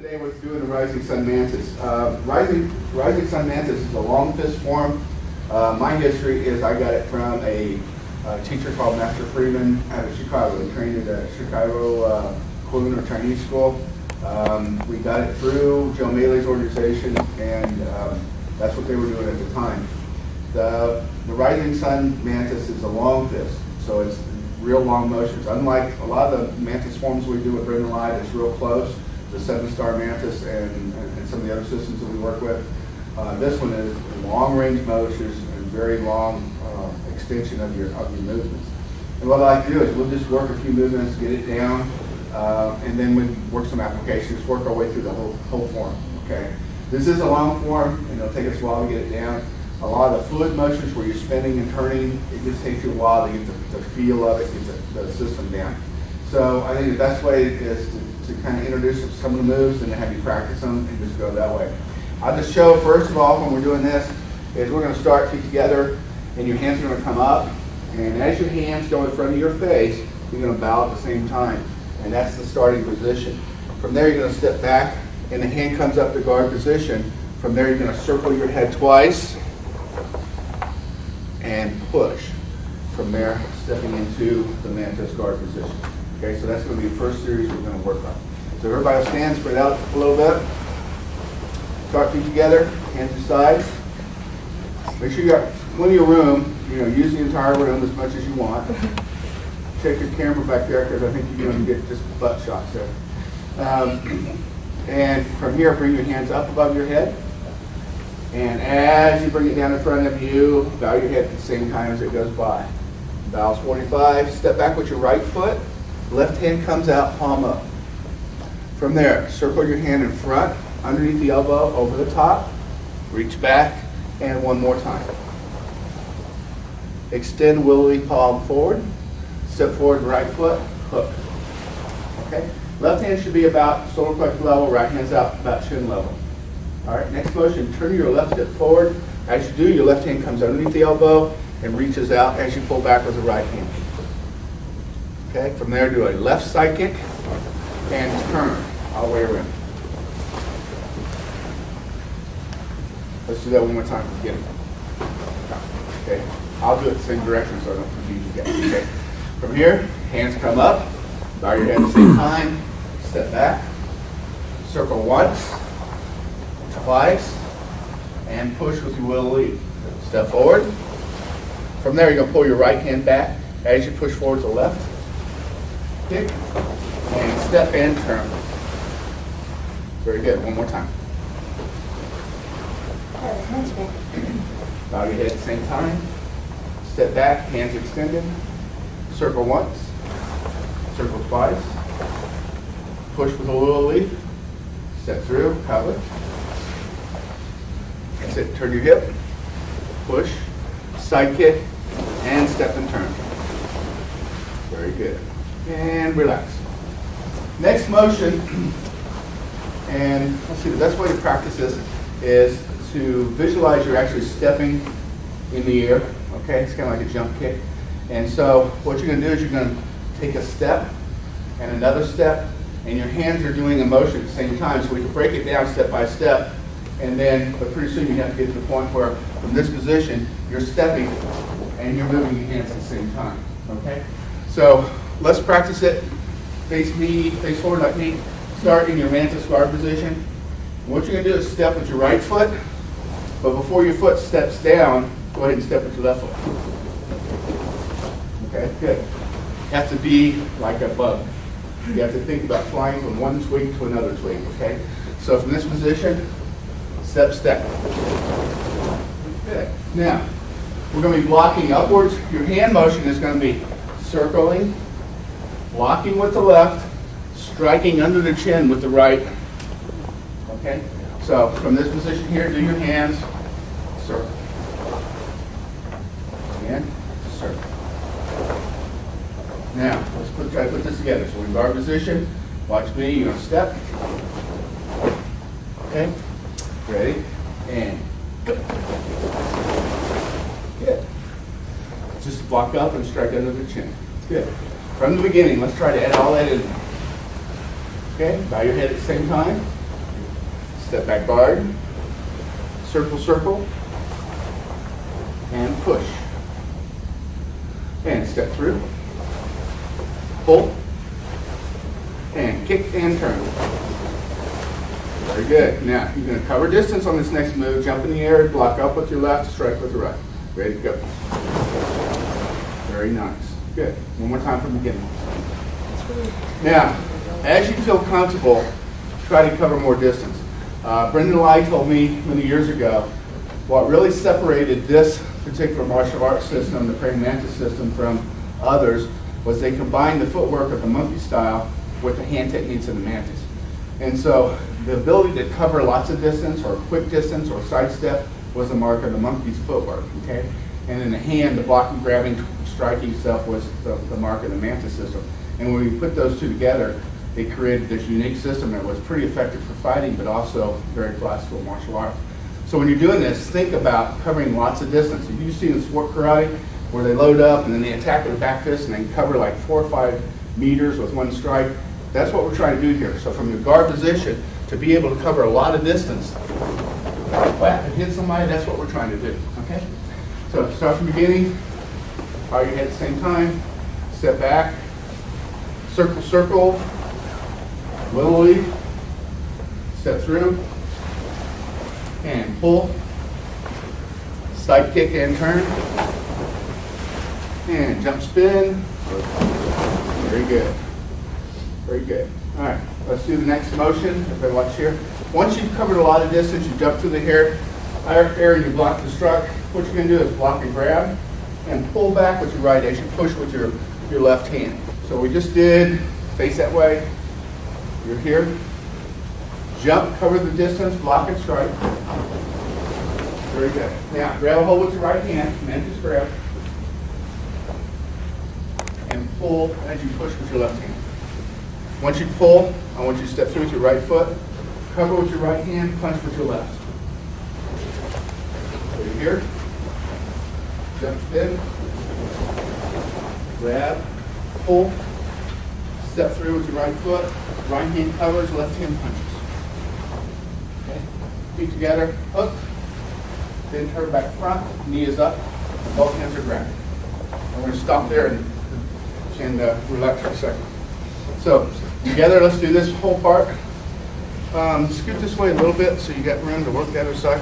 Today we're doing the Rising Sun Mantis. Rising Sun Mantis is a long fist form. My history is I got it from a teacher called Master Freeman out of Chicago. He trained at Chicago Kowloon or Chinese school. We got it through Joe Maley's organization, and that's what they were doing at the time. The Rising Sun Mantis is a long fist, so it's real long motions. Unlike a lot of the Mantis forms we do at Bryn Live, it's real close. The 7-star Mantis and some of the other systems that we work with. This one is long range motions and very long extension of your movements. And what I like to do is we'll just work a few movements, get it down, and then we work some applications, work our way through the whole form. Okay. This is a long form, and it'll take us a while to get it down. A lot of the fluid motions where you're spinning and turning, it just takes you a while to get the feel of it, get the system down. So I think the best way is to kind of introduce some of the moves and then have you practice them and just go that way. I'll just show, first of all, when we're doing this, is we're going to start feet together and your hands are going to come up, and as your hands go in front of your face, you're going to bow at the same time, and that's the starting position. From there you're going to step back and the hand comes up to guard position. From there you're going to circle your head twice and push. From there, stepping into the Mantis guard position. Okay, so that's going to be the first series we're going to work on. So everybody will stand, spread out a little bit. Start feet together, hands to sides. Make sure you got plenty of room. Use the entire room as much as you want. Check your camera back there because I think you're going to get just butt shots there. And from here, bring your hands up above your head. And as you bring it down in front of you, bow your head at the same time as it goes by. Bows 45. Step back with your right foot. Left hand comes out, palm up. From there, circle your hand in front, underneath the elbow, over the top. Reach back, and one more time. Extend willowly palm forward. Step forward, right foot, hook. Okay? Left hand should be about solar plexus level, right hand's out about chin level. All right, next motion, turn your left hip forward. As you do, your left hand comes underneath the elbow and reaches out as you pull back with the right hand. Okay, from there, do a left side kick and turn all the way around. Let's do that one more time from the beginning. Okay, I'll do it the same direction so I don't confuse you guys. Okay, from here, hands come up, bow your head at the same time, step back, circle once, twice, and push with your will lead. Step forward. From there, you're going to pull your right hand back as you push forward to the left. Kick, and step and turn. Very good. One more time. Bow your head at the same time. Step back, hands extended. Circle once. Circle twice. Push with a little leaf. Step through, cover. That's it. Turn your hip. Push. Side kick. And step and turn. Very good. And relax. Next motion, and let's see, the best way to practice this is to visualize you're actually stepping in the air. Okay, it's kind of like a jump kick. And so what you're going to do is you're going to take a step and another step, and your hands are doing a motion at the same time. So we can break it down step by step, and then, but pretty soon you have to get to the point where from this position you're stepping and you're moving your hands at the same time. Okay, so let's practice it. Face me, face forward like me. Start in your Mantis guard position. What you're going to do is step with your right foot, but before your foot steps down, go ahead and step with your left foot. Okay, good. You have to be like a bug. You have to think about flying from one twig to another twig, okay? So from this position, step, step. Good. Now, we're going to be blocking upwards. Your hand motion is going to be circling, blocking with the left, striking under the chin with the right. Okay? So from this position here, do your hands, circle. And circle. Now, let's try to put this together. So in guard position, watch me, you're going to step. Okay? Ready? And go. Good. Just block up and strike under the chin. Good. From the beginning, let's try to add all that in. Okay, bow your head at the same time. Step back guard, circle, circle, and push. And step through, pull, and kick and turn. Very good. Now, you're going to cover distance on this next move. Jump in the air, block up with your left, strike with your right. Ready to go. Very nice. Good. One more time from the beginning. Now, as you feel comfortable, try to cover more distance. Brendan Lai told me many years ago, what really separated this particular martial arts system, the praying mantis system, from others was they combined the footwork of the monkey style with the hand techniques of the mantis. And so the ability to cover lots of distance or quick distance or sidestep was the mark of the monkey's footwork, okay? And in the hand, the blocking, grabbing, striking stuff was the mark of the mantis system. And when we put those two together, they created this unique system that was pretty effective for fighting, but also very classical martial arts. So when you're doing this, think about covering lots of distance. If you've seen in sport karate, where they load up and then they attack with a back fist and they cover like 4 or 5 meters with one strike, that's what we're trying to do here. So from your guard position, to be able to cover a lot of distance, whap and hit somebody, that's what we're trying to do, okay? So start from the beginning, fire your head at the same time, step back, circle, circle, little leap, step through, and pull, side kick and turn, and jump spin. Very good. Very good. All right, let's do the next motion. Everybody watch here. Once you've covered a lot of distance, you jump through the area, you block the struck. What you're going to do is block and grab and pull back with your right as you push with your left hand. So we just did face that way. You're here. Jump, cover the distance, block and strike. Very good. Now, grab a hold with your right hand, Mantis grab, and pull as you push with your left hand. Once you pull, I want you to step through with your right foot, cover with your right hand, punch with your left. So you're here. Jump spin, grab, pull, step through with your right foot, right hand covers, left hand punches. Okay. Feet together, hook, then turn back front, knee is up, both hands are grabbing. We're going to stop there and relax for a second. So together, let's do this whole part. Scoot this way a little bit so you got room to work the other side.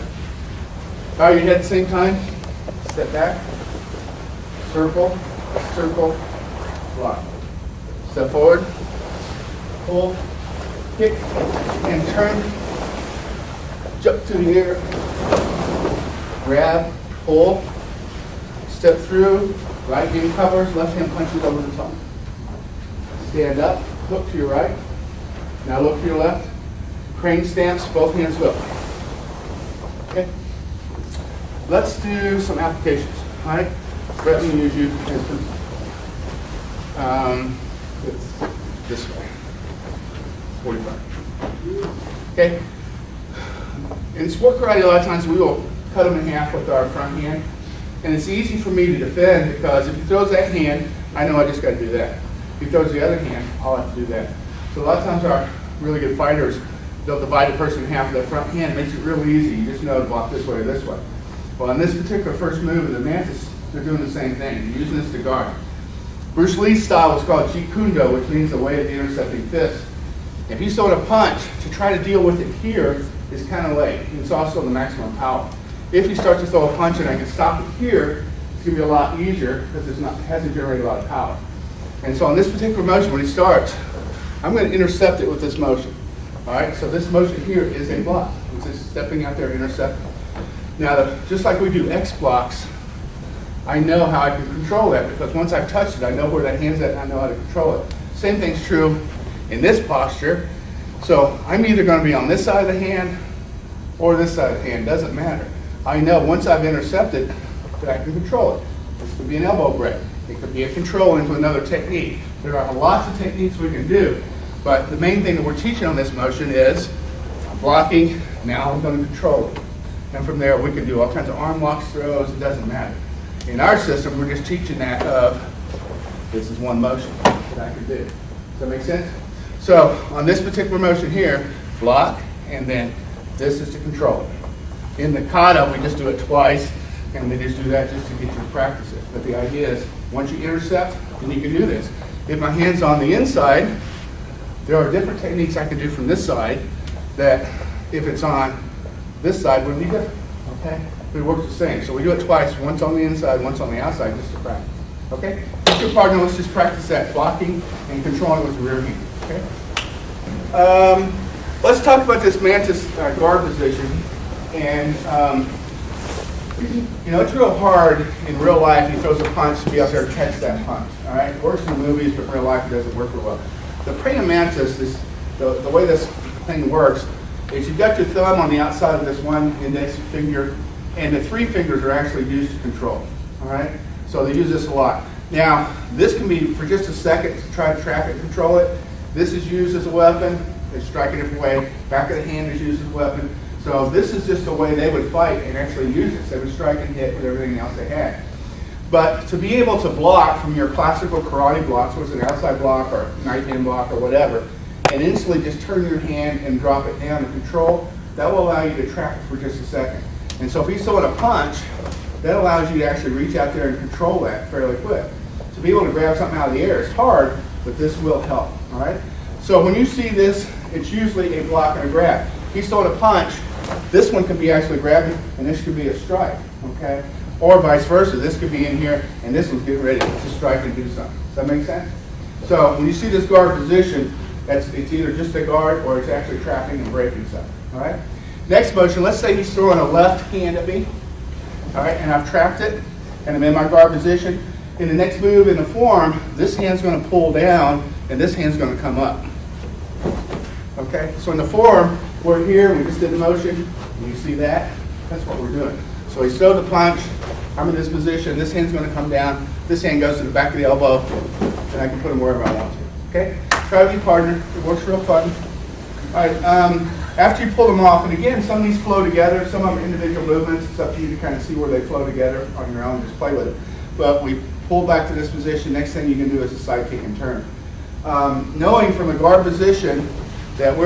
Bow your head at the same time. Step back. Circle, circle, block. Step forward. Pull, kick, and turn. Jump to the air. Grab, pull, step through. Right hand covers, left hand punches over the top. Stand up, hook to your right. Now look to your left. Crane stance, both hands hook. Okay. Let's do some applications. All right. Let me use you as it's this way. 45. Okay. In sport karate, a lot of times we will cut them in half with our front hand. And it's easy for me to defend because if he throws that hand, I know I just got to do that. If he throws the other hand, I'll have to do that. So a lot of times our really good fighters, they'll divide a person in half with their front hand. It makes it real easy. You just know to block this way or this way. Well, in this particular first move of the Mantis, they're doing the same thing. They're using this to guard. Bruce Lee's style was called Jeet Kune Do, which means the way of the intercepting fist. If he's throwing a punch, to try to deal with it here is kind of late. It's also the maximum power. If you start to throw a punch and I can stop it here, it's going to be a lot easier because it hasn't generated a lot of power. And so on this particular motion, when he starts, I'm going to intercept it with this motion. All right, so this motion here is a block. It's just stepping out there and intercepting. Now, just like we do X blocks, I know how I can control that because once I've touched it, I know where that hand's at and I know how to control it. Same thing's true in this posture. So I'm either going to be on this side of the hand or this side of the hand, doesn't matter. I know once I've intercepted that I can control it. This could be an elbow break. It could be a control into another technique. There are lots of techniques we can do, but the main thing that we're teaching on this motion is I'm blocking, now I'm going to control it. And from there we can do all kinds of arm locks, throws, it doesn't matter. In our system, we're just teaching that of this is one motion that I can do. Does that make sense? So on this particular motion here, block and then This is to control it. In the kata, we just do it twice, and we just do that just to get you to practice it. But the idea is, once you intercept, then you can do this. If my hand's on the inside, there are different techniques I can do from this side that if it's on this side wouldn't be different, okay? But it works the same. So we do it twice, once on the inside, once on the outside, just to practice, okay? With your partner, let's just practice that, blocking and controlling with the rear hand, okay? Let's talk about this Mantis guard position. And, you know, it's real hard in real life, he throws a punch to be out there to catch that punch, all right? It works in the movies, but in real life it doesn't work real well. The praying mantis, the way this thing works is you've got your thumb on the outside of this one index finger, and the 3 fingers are actually used to control, all right? So they use this a lot. Now, this can be for just a second to try to trap it and control it. This is used as a weapon. They strike a different way. Back of the hand is used as a weapon. So this is just the way they would fight and actually use this. They would strike and hit with everything else they had. But to be able to block from your classical karate blocks, whether it's an outside block or night hand block or whatever, and instantly just turn your hand and drop it down and control, that will allow you to trap it for just a second. And so if he's throwing a punch, that allows you to actually reach out there and control that fairly quick. To be able to grab something out of the air is hard, but this will help, all right? So when you see this, it's usually a block and a grab. He's throwing a punch, this one could be actually grabbing, and this could be a strike, okay? Or vice versa, this could be in here, and this one's getting ready to strike and do something. Does that make sense? So when you see this guard position, it's either just a guard or it's actually trapping and breaking something, all right? Next motion, let's say he's throwing a left hand at me, all right, and I've trapped it, and I'm in my guard position. In the next move in the form, this hand's going to pull down, and this hand's going to come up. Okay, so in the form, we're here, we just did the motion, and you see that? That's what we're doing. So he's thrown the punch, I'm in this position, this hand's going to come down, this hand goes to the back of the elbow, and I can put him wherever I want to. Okay? Try with your partner, it works real fun. All right, after you pull them off, and again, some of these flow together, some of them are individual movements, it's up to you to kind of see where they flow together on your own, just play with it. But we pull back to this position, next thing you can do is a side kick and turn. Knowing from the guard position that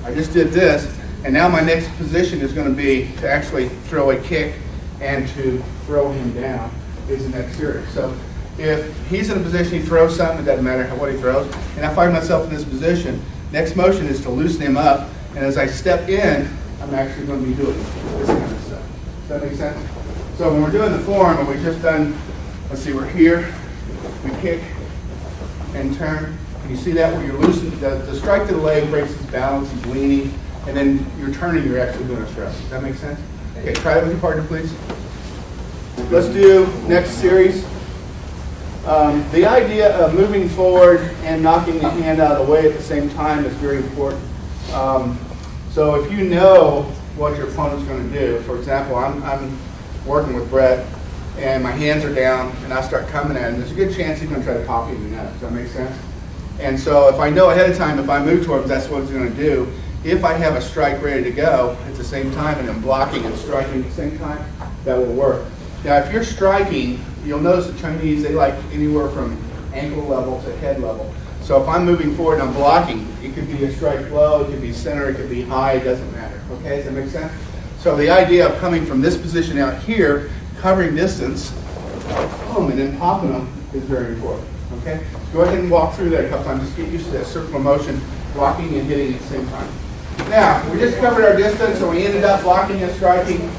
I just did this, and now my next position is going to be to actually throw a kick and to throw him down is the next series. So if he's in a position, he throws something, it doesn't matter what he throws, and I find myself in this position, next motion is to loosen him up, and as I step in, I'm actually going to be doing this kind of stuff. Does that make sense? So when we're doing the form, and we've just done, let's see, we're here, we kick and turn. You see that where you're loosening, the strike to the leg breaks his balance, he's leaning, and then you're turning, you're actually doing a thrust. Does that make sense? Okay, try it with your partner, please. Let's do next series. The idea of moving forward and knocking the hand out of the way at the same time is very important. So if you know what your opponent's going to do, for example, I'm working with Brett, and my hands are down, and I start coming at him, there's a good chance he's going to try to pop me in the nut. Does that make sense? And so if I know ahead of time, if I move towards him, that's what he's going to do. If I have a strike ready to go at the same time and I'm blocking and striking at the same time, that will work. Now, if you're striking, you'll notice the Chinese, they like anywhere from ankle level to head level. So if I'm moving forward and I'm blocking, it could be a strike low, it could be center, it could be high, it doesn't matter. Okay, does that make sense? So the idea of coming from this position out here, covering distance, boom, and then popping them is very important. Okay, go ahead and walk through that a couple times. Just get used to that circular motion, blocking and hitting at the same time. Now, we just covered our distance, so we ended up blocking and striking.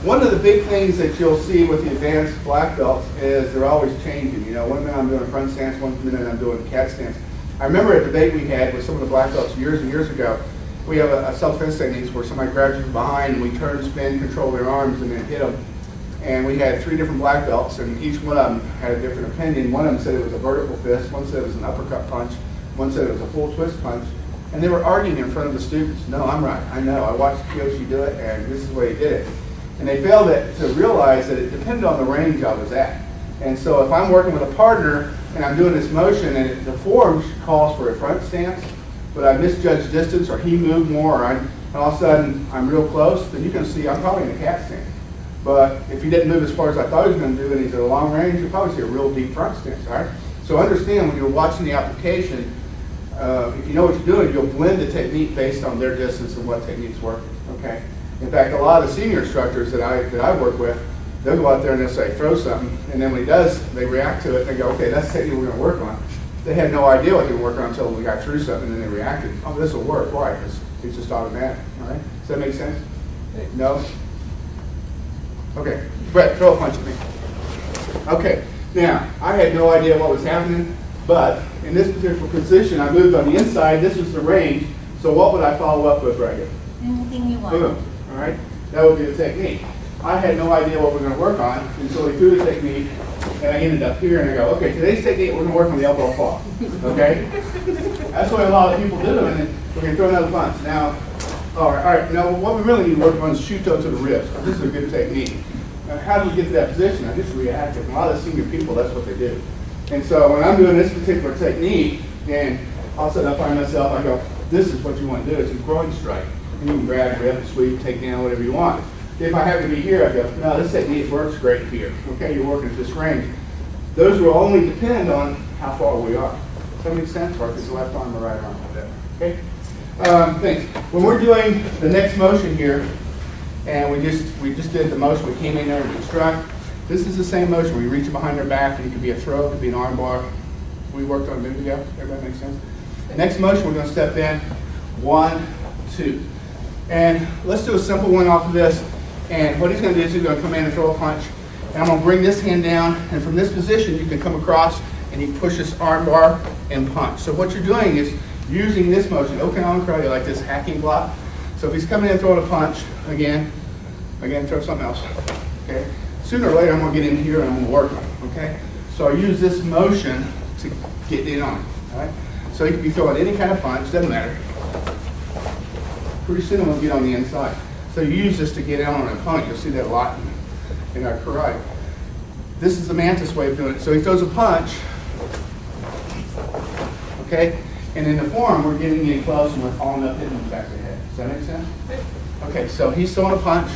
One of the big things that you'll see with the advanced black belts is they're always changing. You know, one minute I'm doing a front stance, one minute I'm doing a cat stance. I remember a debate we had with some of the black belts years and years ago. We have a self-defense technique where somebody grabs you from behind and we turn, spin, control their arms, and then hit them. And we had 3 different black belts, and each one of them had a different opinion. One of them said it was a vertical fist, one said it was an uppercut punch, one said it was a full twist punch. And they were arguing in front of the students. No, I'm right. I know. I watched Kiyoshi do it, and this is the way he did it. And they failed to realize that it depended on the range I was at. And so if I'm working with a partner and I'm doing this motion, and the form calls for a front stance, but I misjudged distance, or he moved more, and all of a sudden I'm real close, then you can see I'm probably in a cat stance. But if he didn't move as far as I thought he was going to do, and he's at a long range, you'll probably see a real deep front stance. All right. So understand when you're watching the application, if you know what you're doing, you'll blend the technique based on their distance and what technique's working, okay? In fact, a lot of the senior instructors that I work with, they'll go out there and they'll say, throw something, and then when he does, they react to it, and they go, okay, that's the technique we're going to work on. They had no idea what they were working on until we got through something, and then they reacted. Oh, this will work. Why? Because it's just automatic, all right? Does that make sense? No? Okay. Brett, throw a punch at me. Okay. Now, I had no idea what was happening, but in this particular position, I moved on the inside. This was the range. So what would I follow up with right here? Anything you want. Boom. All right? That would be the technique. I had no idea what we were going to work on until we threw the technique, and I ended up here, and I go, okay, today's technique, we're going to work on the elbow fall. Okay? That's what a lot of people do, and then we're going to throw another punch. Now, all right, now what we really need to work on is shoot toe to the ribs. This is a good technique. Now, how do we get to that position? I just reacted. A lot of senior people, that's what they do. And so when I'm doing this particular technique, and all of a sudden I find myself, I go, this is what you want to do. It's a groin strike. And you can grab, rip, sweep, take down, whatever you want. If I happen to be here, I go, no, this technique works great here. Okay, you're working at this range. Those will only depend on how far we are. Does that make sense? Or if it's the left arm or right arm, whatever. Okay? Thanks. When we're doing the next motion here, and we just did the motion, we came in there and we struck. This is the same motion. We reach behind our back, and it could be a throw, it could be an arm bar. We worked on a minute ago. Everybody make sense? The next motion, we're going to step in. 1, 2. And let's do a simple one off of this. And what he's going to do is he's going to come in and throw a punch. And I'm going to bring this hand down. And from this position, you can come across and you push this arm bar and punch. So what you're doing is using this motion, Okinawan karate, like this hacking block. So if he's coming in and throwing a punch, again, throw something else. Okay. Sooner or later, I'm going to get in here and I'm going to work on it. Okay. So I use this motion to get in on it. All right. So he can be throwing any kind of punch, doesn't matter. Pretty soon I'm going to get on the inside. So you use this to get in on an opponent. You'll see that a lot in our karate. This is the Mantis way of doing it. So he throws a punch, okay? And in the form, we're getting in close and we're following up, hitting the back of the head. Does that make sense? Okay, so he's throwing a punch.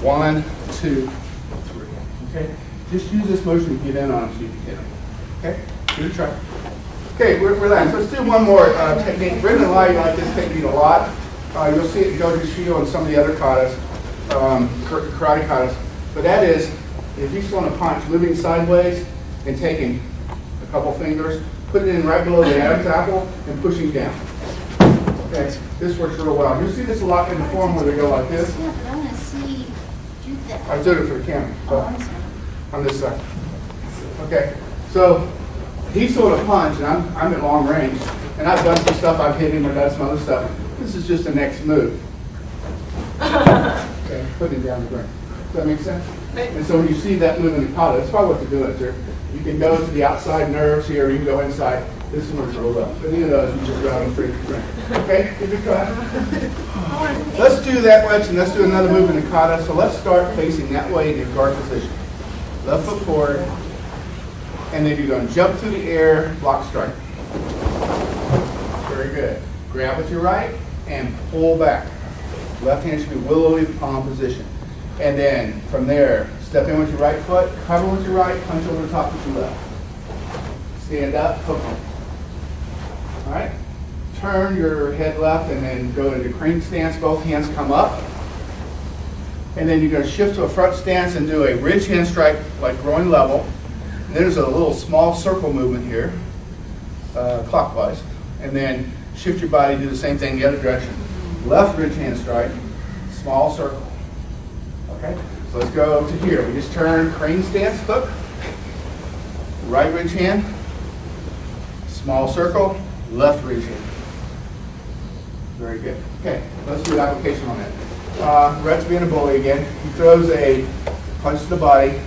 1, 2, 3. Okay? Just use this motion to get in on him so you can hit him. Okay? Give it a try. Okay, we're landing. So let's do one more technique. Brendan and I like this technique a lot. You'll see it in Goju Shido and some of the other katas, karate katas. But that is, if he's throwing a punch, moving sideways and taking a couple fingers, put it in right below the Adam's apple and pushing down. Okay, this works real well. You'll see this a lot in the form where they go like this. Yeah, but I want to see do that. I did it for the camera. So Oh, I'm sorry. on this side. Okay, so he's throwing a punch and I'm at long range. And I've done some stuff, I've hit him, I've done some other stuff. This is just the next move. Okay, putting it down the ground. Does that make sense? And so when you see that move in the kata, that's probably what they're doing there. You can go to the outside nerves here, or you can go inside. This is where it's rolled up. But either of those, you just grab them free. Okay, give it a try. Let's do that much, and let's do another move in the kata. So let's start facing that way in your guard position. Left foot forward, and then you're going to jump through the air, block strike. Very good. Grab with your right and pull back. Left hand should be willowy palm position. And then from there, step in with your right foot, cover with your right, punch over the top with your left. Stand up, hook on. All right? Turn your head left and then go into crane stance. Both hands come up. And then you're going to shift to a front stance and do a ridge hand strike like groin level. And there's a little small circle movement here, clockwise. And then shift your body, do the same thing the other direction. Left ridge hand strike, small circle. Okay, so let's go to here. We just turn crane stance, hook. Right ridge hand, small circle, left ridge hand. Very good. Okay, let's do an application on that. Brett's being a bully again. He throws a punch to the body,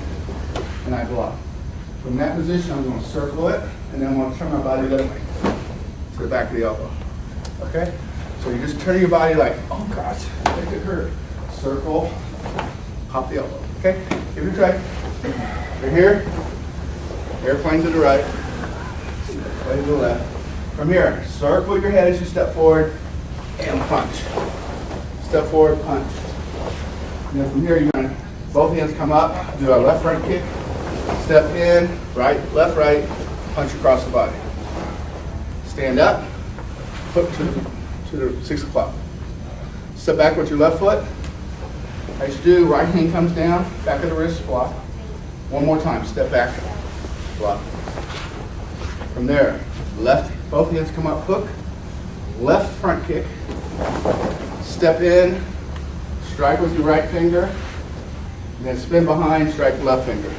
and I block. From that position, I'm going to circle it, and then I'm going to turn my body the other way, to the back of the elbow. Okay? So you just turn your body like, oh gosh, that could hurt. Circle, pop the elbow. Okay? Give it a try. Right here. Airplane to the right. Plane to the left. From here, circle your head as you step forward and punch. Step forward, punch. And then from here, you're going to, both hands come up, do a left right kick. Step in, right, left, right, punch across the body. Stand up, hook to the 6 o'clock. Step back with your left foot. As you do, right hand comes down, back of the wrist, block. One more time, step back, block. From there, left, both hands come up, hook, left front kick, step in, strike with your right finger, and then spin behind, strike left finger.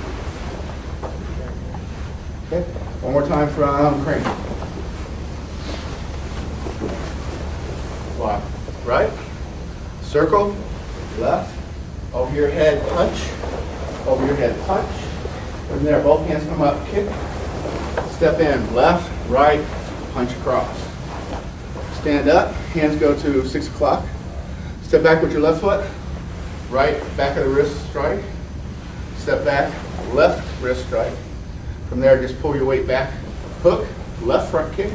Okay, one more time from crane. Block, right, circle, left, over your head, punch, over your head, punch. From there, both hands come up, kick, step in, left, right, punch across. Stand up, hands go to 6 o'clock. Step back with your left foot, right, back of the wrist strike. Step back, left wrist strike. From there, just pull your weight back, hook, left front kick.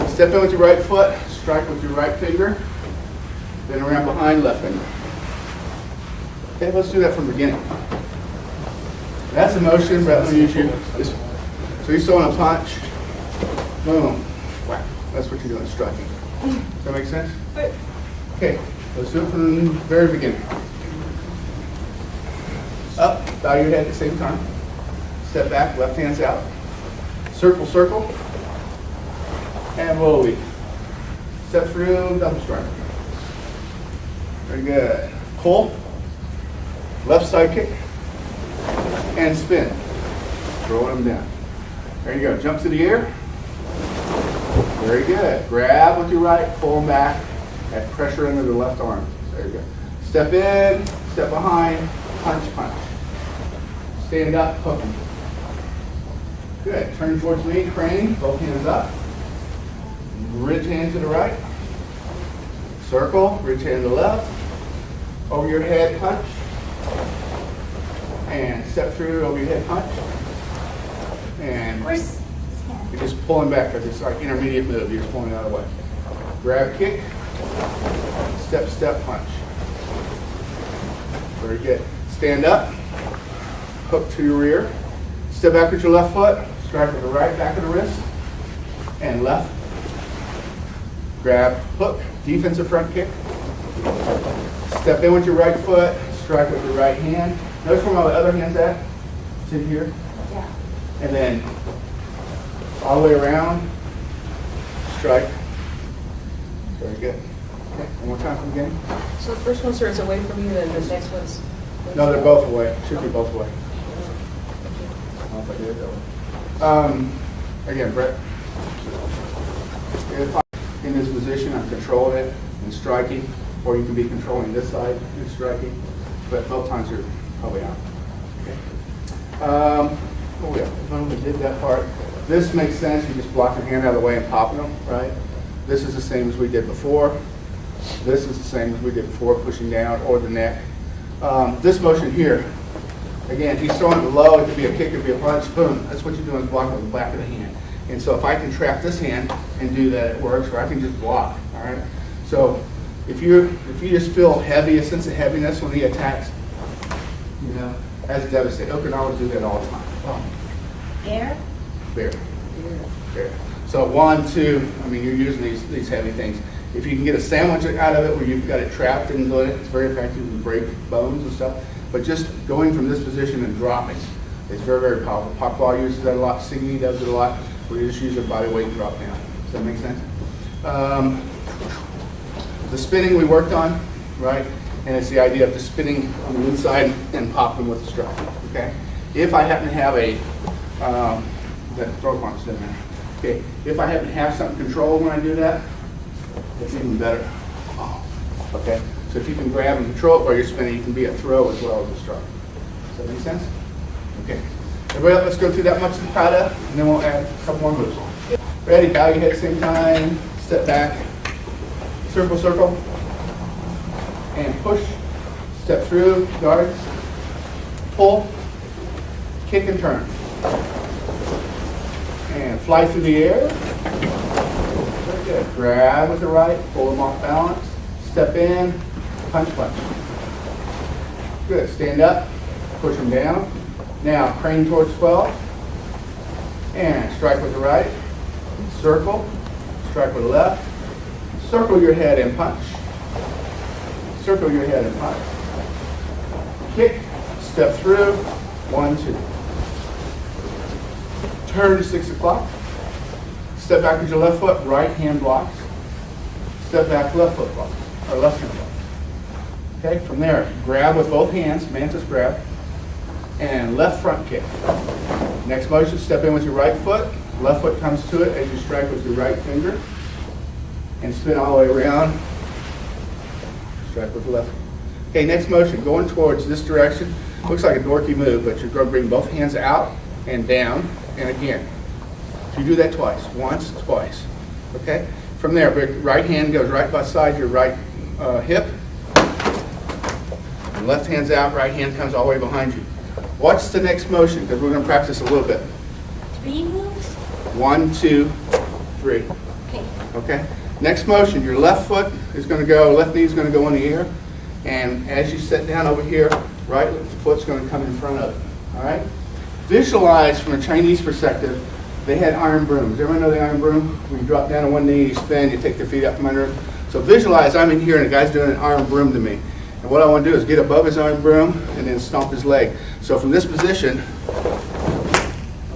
Step in with your right foot, strike with your right finger, then around behind, left finger. Okay, let's do that from the beginning. That's a motion, but let me use you. So you're throwing a punch, boom, whack. That's what you're doing, striking. Does that make sense? Okay, let's do it from the very beginning. Up, bow your head at the same time. Step back, left hand's out. Circle, circle, and roll lead. Step through, double strike. Very good. Pull, left side kick, and spin. Throwing them down. There you go. Jump to the air. Very good. Grab with your right, pull them back, and pressure into the left arm. There you go. Step in, step behind, punch, punch. Stand up, hook them. Good. Turn towards me, crane, both hands up. Ridge hand to the right. Circle, ridge hand to the left. Over your head, punch. And step through, over your head, punch. And you're just pulling back because it's like intermediate move. You're just pulling out of the way. Grab, kick, step, step, punch. Very good. Stand up, hook to your rear. Step back with your left foot, strike with the right back of the wrist, and left. Grab, hook, defensive front kick. Step in with your right foot, strike with your right hand. Notice where my other hand's at. It's in here. Yeah. And then all the way around, strike. Very good. Okay, one more time from the beginning. So the first one starts away from you, then the next one's... No, they're both away. Should be both away. I don't know if I did it that way. Again, Brett. If I'm in this position, I'm controlling it and striking, or you can be controlling this side and striking, but both times you're probably out. Okay. Oh yeah, when we did that part, this makes sense. You just block your hand out of the way and popping them, right? This is the same as we did before. This is the same as we did before, pushing down or the neck. This motion here, again, he's throwing it low. It could be a kick, it could be a punch, boom. That's what you're doing is blocking with the back of the hand. And so if I can trap this hand and do that, it works, or I can just block, all right? So if you just feel heavy, a sense of heaviness when he attacks, you know, that's devastating. Okinawas do that all the time. Air? There. There. So 1, 2, I mean, you're using these heavy things. If you can get a sandwich out of it where you've got it trapped and doing it, it's very effective to break bones and stuff. But just going from this position and dropping is very, very powerful. Poplar uses that a lot. Signy does it a lot. Where you just use your body weight and drop down. Does that make sense? The spinning we worked on, right? And it's the idea of just spinning on the inside and popping with the strike. Okay. If I happen to have a that throw punch in there. Okay. If I happen to have something controlled when I do that, it's even better. Oh. Okay. So if you can grab and control it while you're spinning, you can be a throw as well as a strike. Does that make sense? Okay. Everybody else, let's go through that much of the kata, and then we'll add a couple more moves. Ready? Bow your head at the same time. Step back. Circle, circle. And push. Step through. Guard. Pull. Kick and turn. And fly through the air. Very good. Grab with the right. Pull them off balance. Step in. Punch, punch. Good. Stand up. Push them down. Now, crane towards 12, and strike with the right, circle, strike strike with the left. Circle your head and punch. Circle your head and punch. Kick, step through, 1, 2. Turn to 6 o'clock. Step back with your left foot, right hand blocks. Step back, left foot blocks, or left hand blocks. Okay, from there, grab with both hands, Mantis grab, and left front kick. Next motion, step in with your right foot. Left foot comes to it as you strike with your right finger. And spin all the way around. Strike with the left. Okay, next motion, going towards this direction. Looks like a dorky move, but you're going to bring both hands out and down and again. So you do that twice. Once, twice. Okay? From there, right hand goes right beside your right hip. And left hand's out, right hand comes all the way behind you. What's the next motion? Because we're going to practice a little bit. 3 moves? 1, 2, 3. Okay. Okay? Next motion, your left foot is going to go, left knee is going to go in the air. And as you sit down over here, right foot's going to come in front of it. All right? Visualize from a Chinese perspective, they had iron brooms. Everyone know the iron broom? When you drop down on one knee, you spin, you take the feet up from under it. So visualize I'm in here and the guy's doing an iron broom to me. And what I want to do is get above his iron broom and then stomp his leg. So from this position,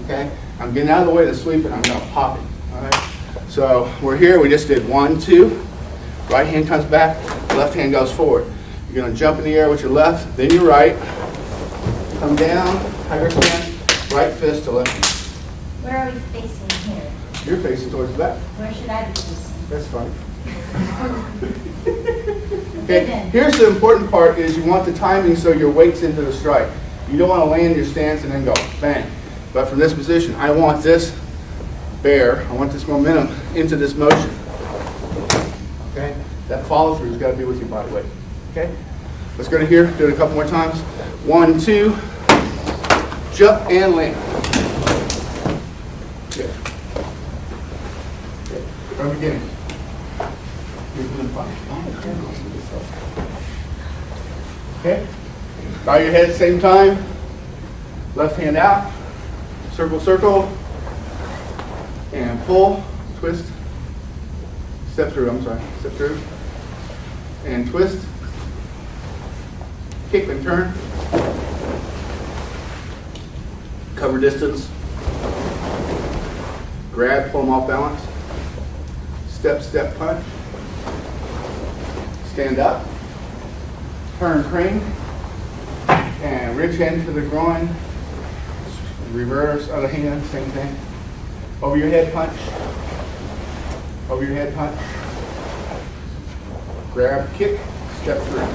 okay, I'm getting out of the way of the sweep and I'm going to pop it. All right? So we're here, we just did 1, 2. Right hand comes back, left hand goes forward. You're going to jump in the air with your left, then your right. Come down, tiger stand, right fist to left knee. Where are we facing here? You're facing towards the back. Where should I be facing? That's fine. Okay, here's the important part is you want the timing so your weight's into the strike. You don't want to land your stance and then go bang. But from this position, I want this bear, I want this momentum into this motion. Okay? That follow through has got to be with your body weight. Okay? Let's go to here, do it a couple more times. 1, 2, jump and land. Good. Okay. From the beginning. You're doing fine. Okay? Bow your head at the same time. Left hand out. Circle, circle. And pull, twist. Step through, I'm sorry. Step through. And twist. Kick and turn. Cover distance. Grab, pull them off balance. Step, step, punch. Stand up. Turn, crane. And reach into the groin. Reverse, other hand, same thing. Over your head punch. Over your head punch. Grab, kick, step through.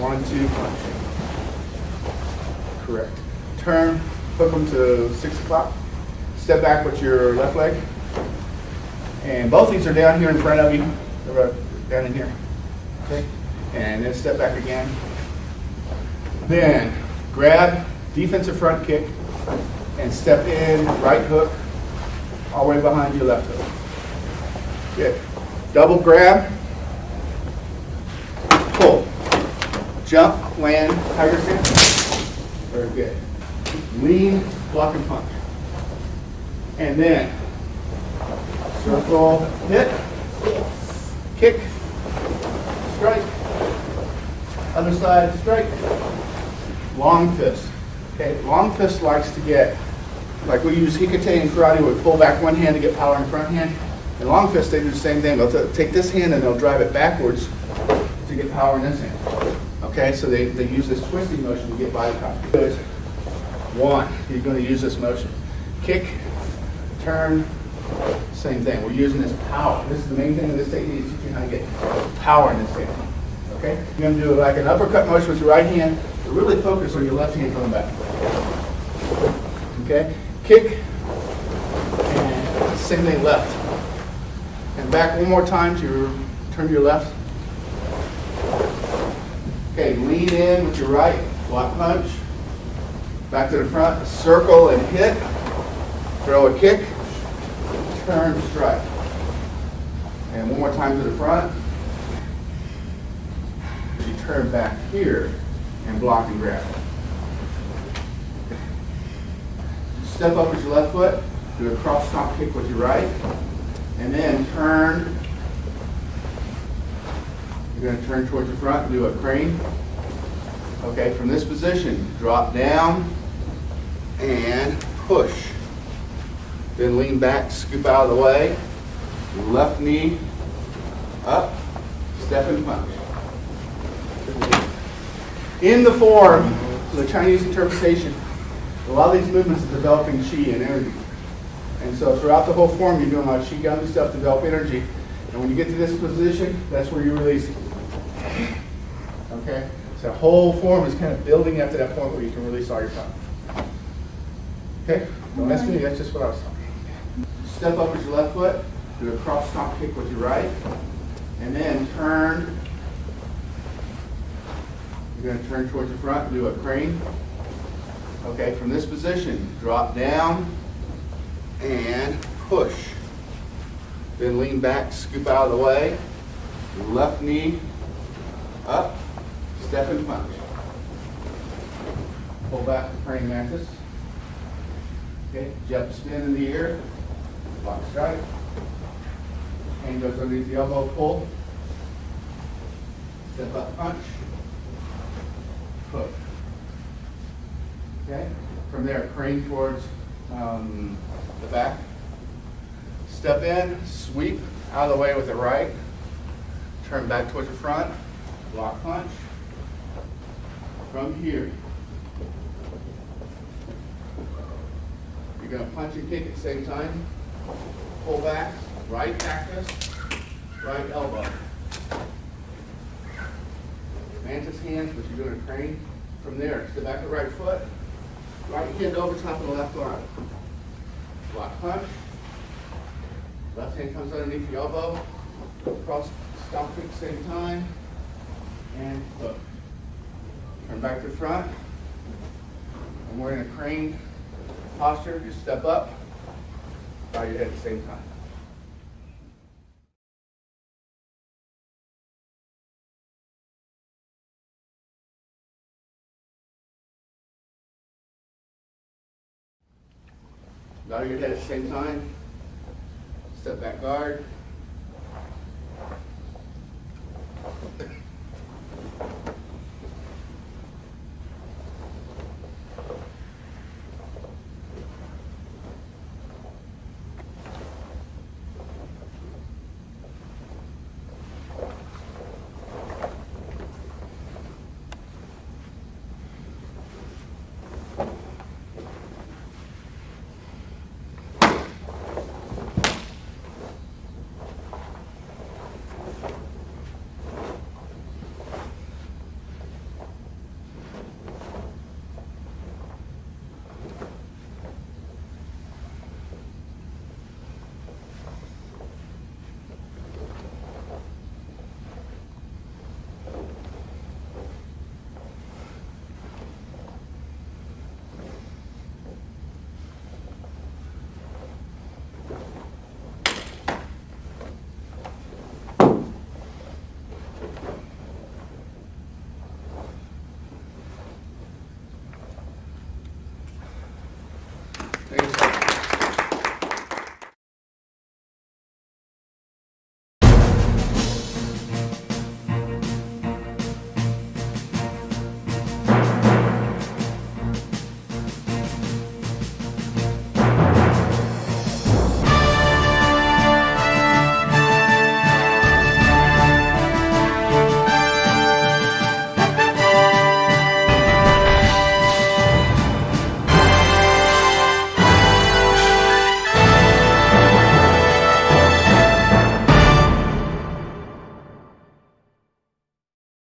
1, 2, punch. Correct. Turn, hook them to 6 o'clock. Step back with your left leg. And both these are down here in front of you. They're down in here. Okay? And then step back again. Then grab, defensive front kick, and step in, right hook, all the way behind your left hook. Good. Double grab, pull, jump, land, tiger stand. Very good. Lean, block and punch. And then circle, hit, kick, strike, other side, strike, long fist. Okay, long fist likes to get, like we use hikate in karate, we pull back one hand to get power in front hand. And long fist, they do the same thing. They'll take this hand and they'll drive it backwards to get power in this hand. Okay, so they use this twisting motion to get body power. Good. 1, you're going to use this motion. Kick, turn, same thing. We're using this power. This is the main thing in this technique, is teaching how to get power in this technique. Okay? You're going to do like an uppercut motion with your right hand, but really focus on your left hand coming back. Okay? Kick, and same thing left. And back one more time to turn to your left. Okay, lean in with your right, block punch. Back to the front, circle and hit. Throw a kick, turn, strike. And one more time to the front. You turn back here and block and grab. Step up with your left foot, do a cross stomp kick with your right, and then turn. You're going to turn towards the front and do a crane. Okay, from this position, drop down and push. Then lean back, scoop out of the way. Left knee up, step and punch. In the form, the Chinese interpretation, a lot of these movements are developing qi and energy. And so throughout the whole form, you're doing a lot of qigong stuff to develop energy. And when you get to this position, that's where you release it. Okay? So the whole form is kind of building up to that point where you can release all your time. Okay? Don't ask me, that's just what I was talking. Step up with your left foot, do a cross stomp kick with your right, and then turn. You're going to turn towards the front and do a crane. Okay, from this position, drop down and push. Then lean back, scoop out of the way. Left knee up, step and punch. Pull back to praying mantis. Okay, jump spin in the air, block strike. Hand goes underneath the elbow, pull. Step up, punch. Hook. Okay, from there, crane towards the back. Step in, sweep out of the way with the right. Turn back towards the front. Block punch. From here, you're going to punch and kick at the same time. Pull back, right cactus, right elbow. Mantis hands, but you're doing a crane. From there, step back the right foot. Right hand over top of the left arm. Block punch. Left hand comes underneath the elbow. Cross stomp kick at the same time. And hook. Turn back to the front. And we're in a crane posture. Just step up. Bow your head at the same time. Bow your head at the same time. Step back guard. Thanks.